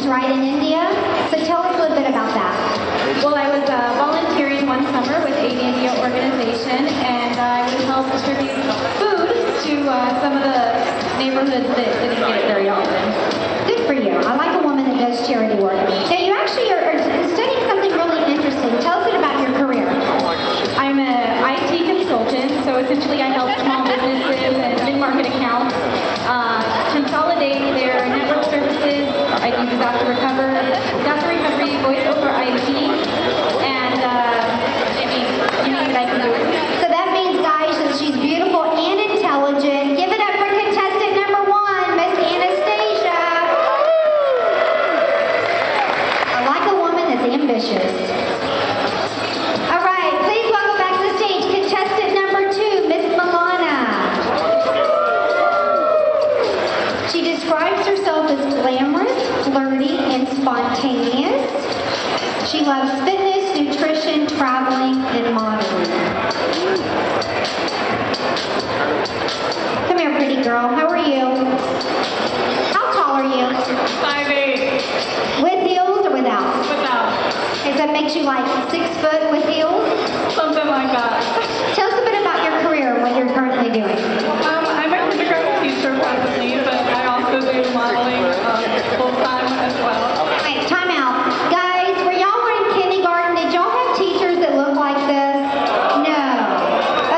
missions, right, in India. So tell us a little bit about that. Well, I was volunteering one summer with Aid India organization, and I would help distribute food to some of the neighborhoods that didn't get it very often. Good for you. I like a woman that does charity work. Now, you actually are studying something really interesting. Tell us a bit about your career. I'm an IT consultant, so essentially I help small businesses and mid-market accounts consolidate their network services. I do disaster recovery, voice over IP, and you name it, I can do it. So that means, guys, that she's beautiful and intelligent. Give it up for contestant number 1, Miss Anastasia. I like a woman that's ambitious. All right, please welcome back to the stage contestant number 2, Miss Milana. She describes herself as glamorous, flirty, and spontaneous. She loves fitness, nutrition, traveling, and modeling. Come here, pretty girl. How are you? How tall are you? 5'8". With heels or without? Without. Does that make you like 6 foot with heels? Something like that. Tell us a bit about your career and what you're currently doing. I'm a kindergarten teacher presently, but I also do modeling full-time as well. Wait, time out. Guys, when y'all were in kindergarten, did y'all have teachers that looked like this? No.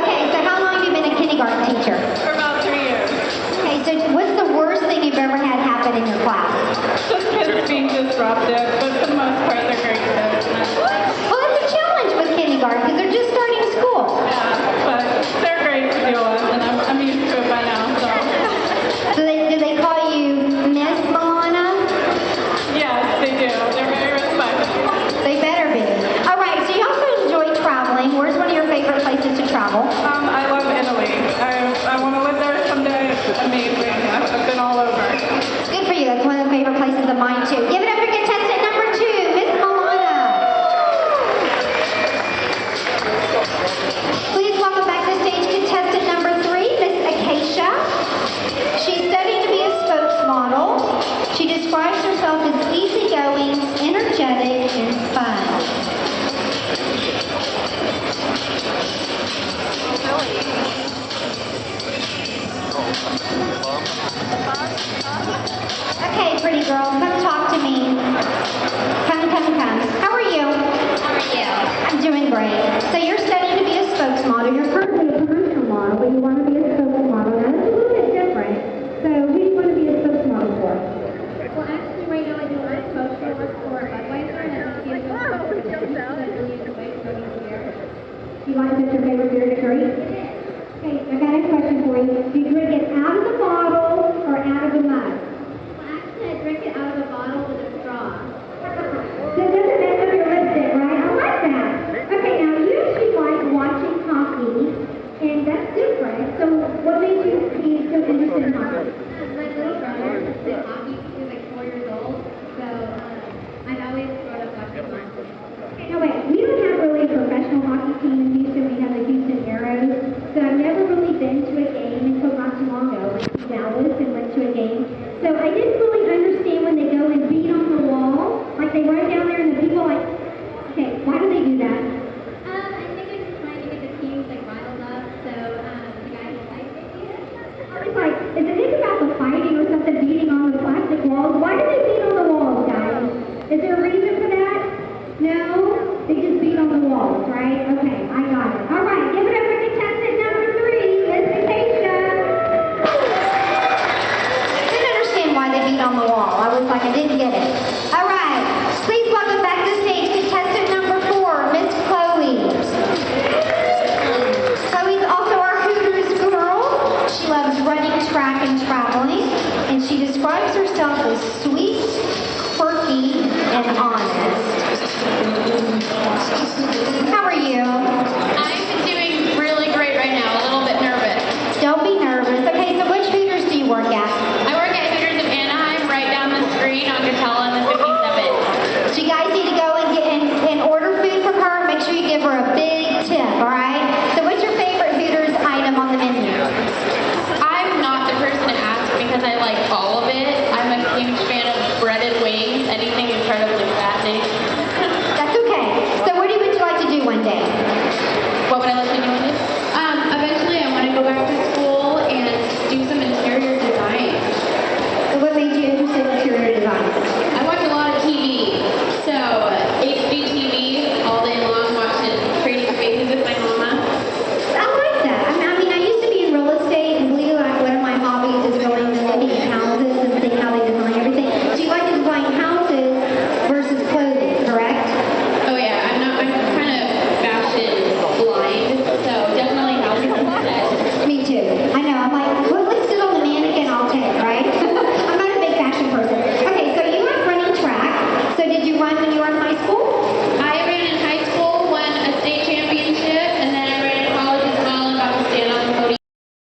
Okay, so how long have you been a kindergarten teacher? For about 3 years. Okay, so what's the worst thing you've ever had happen in your class? Just kids being disruptive, but for the most part, they're great kids. Well, it's a challenge with kindergarten because they're just starting school. Yeah, but they're great to deal with, and I'm used to it by now, so. So do they call you Miss Milana? Yes, they do. They're very respectful. They better be. All right, so you also enjoy traveling. Where's one of your favorite places to travel? I love Italy. I want to live there someday. It's amazing. I've been all over. Good for you. That's one of the favorite places of mine, too. Give it up for contestant number 2, Miss Milana. Please welcome back to the stage contestant number 3, Miss Acacia. She's studying to be a spokesmodel. She describes herself as easygoing, energetic, and fun. Okay, pretty girl, come talk to me. Come. How are you? How are you? I'm doing great. So you're studying to be a spokesmodel. You're currently a commercial model, but you want to be a spokesmodel. Now, that's a little bit different. So who do you want to be a spokesmodel for? Well, actually, right now I do art poster work for Budweiser, and I'm going to be a spokesperson because I really enjoy promoting beer. You like that your favorite beer to drink? Okay, I got a question for you. Do you drink it out of the bottle or out of the mug? Well, actually, I drink it out of a bottle with a straw. So it doesn't matter if you're listed, right? I like that. Okay, now you actually like watching hockey, and that's different. So what made you be so interested in hockey? My little brother has played hockey since he was like 4 years old, so I've always grown up watching hockey. Okay, no wait, we don't have really a professional hockey team in Houston. We have the Houston Aeros. So I've never really been to a game until not too long ago. I went to Dallas and went to a game. So I didn't really understand when they go and beat on the wall. Like they run down there and the people like, okay, why do they do that? I think they're just trying to get the teams like riled up, so the guy who plays it. It's like, is it about the fighting or something beating on the plastic walls? Why do they beat on the walls, guys? Is there a reason for that? No? They just beat on the walls, right? Okay, I got it. All right, give it up for contestant number 3, Miss Acacia. I didn't understand why they beat on the wall. I was like, I didn't get it. All right, please welcome back to the stage contestant number 4, Miss Chloe. Chloe's also our Hooters girl. She loves running, track, and traveling, and she describes herself as sweet, quirky, and honest. How are you? I'm doing really great right now, a little bit nervous. Don't be nervous. Okay, so which Hooters do you work at? I work at Hooters of Anaheim, right down the street on Catella and the 57. So you guys need to go and get and order food from her. Make sure you give her a big tip, all right? So what's your favorite Hooters item on the menu? I'm not the person to ask because I like all of it. I'm a huge fan of breaded wings. anything